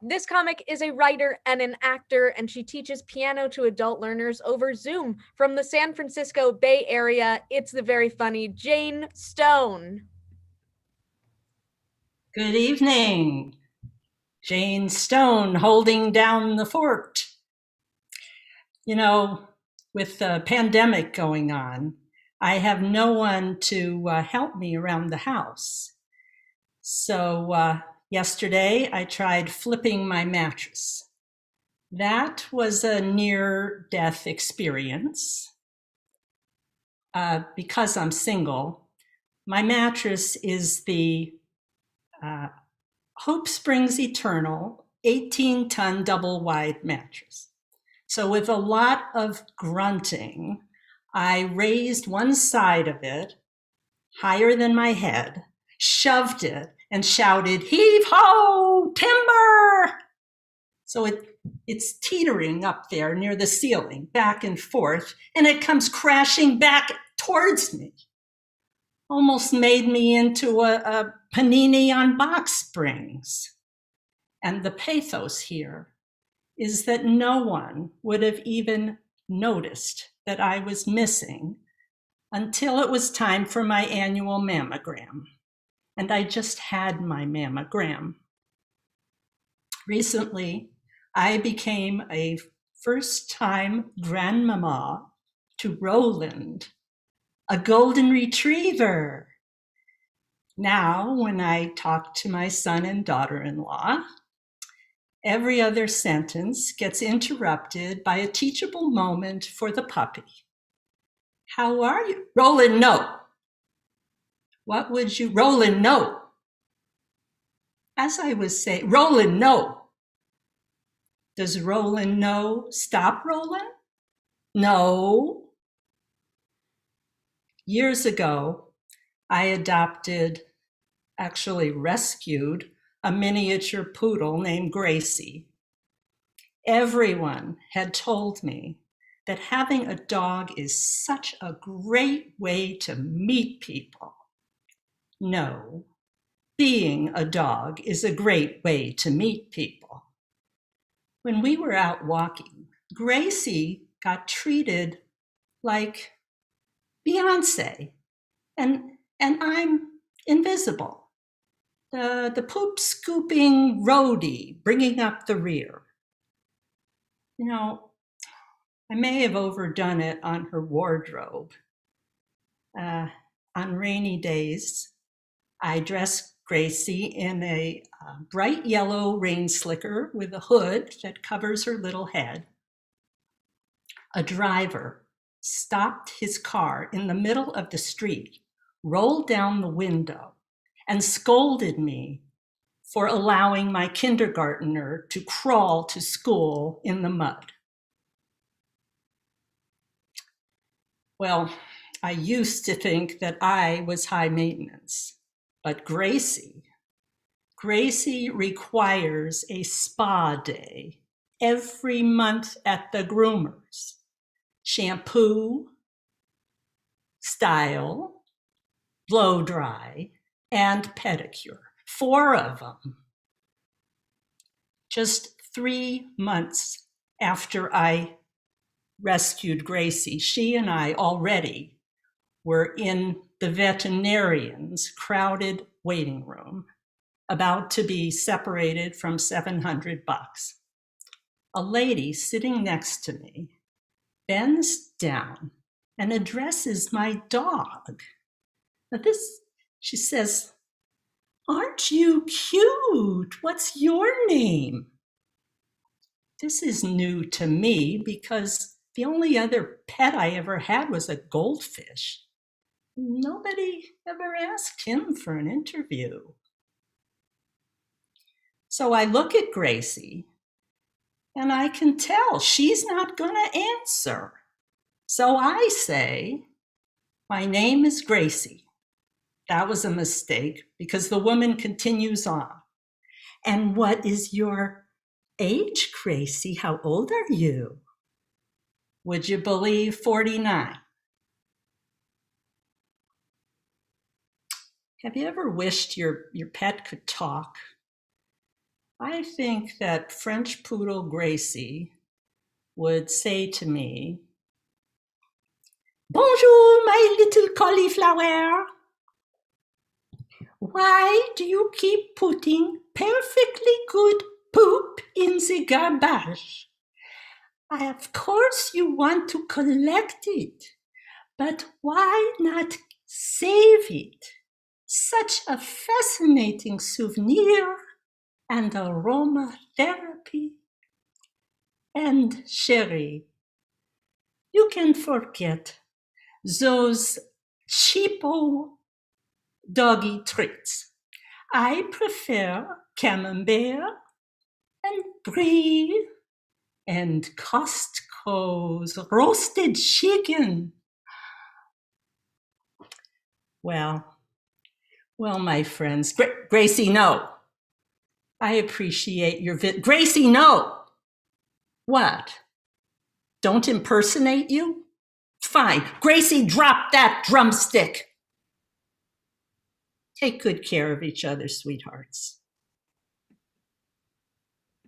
This comic is a writer and an actor, and she teaches piano to adult learners over Zoom from the San Francisco Bay Area. It's the very funny Jane Stone. Good evening. Jane Stone holding down the fort. You know, with the pandemic going on, I have no one to help me around the house. So yesterday I tried flipping my mattress. That was a near-death experience. Because I'm single, my mattress is the Hope Springs Eternal 18-ton double-wide mattress. So with a lot of grunting, I raised one side of it higher than my head, shoved it, and shouted, "Heave ho, timber!" So it's teetering up there near the ceiling, back and forth, and it comes crashing back towards me. Almost made me into a panini on box springs. And the pathos here is that no one would have even noticed that I was missing until it was time for my annual mammogram. And I just had my mammogram. Recently, I became a first-time grandmama to Roland, a golden retriever. Now, when I talk to my son and daughter-in-law, every other sentence gets interrupted by a teachable moment for the puppy. How are you? Roland, no. What would you, Roland, no. As I was saying, Roland, no. Does Roland know? Stop, Roland? No. Years ago, I actually rescued a miniature poodle named Gracie. Everyone had told me that having a dog is such a great way to meet people. No, being a dog is a great way to meet people. When we were out walking, Gracie got treated like Beyonce, and I'm invisible. The poop scooping roadie bringing up the rear. You know, I may have overdone it on her wardrobe. On rainy days, I dress Gracie in a bright yellow rain slicker with a hood that covers her little head. A driver stopped his car in the middle of the street, rolled down the window, and scolded me for allowing my kindergartner to crawl to school in the mud. Well, I used to think that I was high maintenance, but Gracie requires a spa day every month at the groomers. Shampoo, style, blow dry, and pedicure. 4 of them. Just 3 months after I rescued Gracie, she and I already were in the veterinarian's crowded waiting room, about to be separated from $700. A lady sitting next to me bends down and addresses my dog. Now she says, "Aren't you cute? What's your name?" This is new to me because the only other pet I ever had was a goldfish. Nobody ever asked him for an interview. So I look at Gracie and I can tell she's not going to answer. So I say, "My name is Gracie." That was a mistake because the woman continues on. "And what is your age, Gracie? How old are you?" Would you believe 49? Have you ever wished your pet could talk? I think that French poodle Gracie would say to me, "Bonjour, my little cauliflower. Why do you keep putting perfectly good poop in the garbage? Of course you want to collect it, but why not save it? Such a fascinating souvenir and aromatherapy. And Sherry, you can forget those cheapo doggy treats. I prefer camembert and brie and Costco's roasted chicken." Well, my friends, Gracie, no. I appreciate your Gracie, no. What? Don't impersonate you? Fine. Gracie, drop that drumstick. Take good care of each other, sweethearts.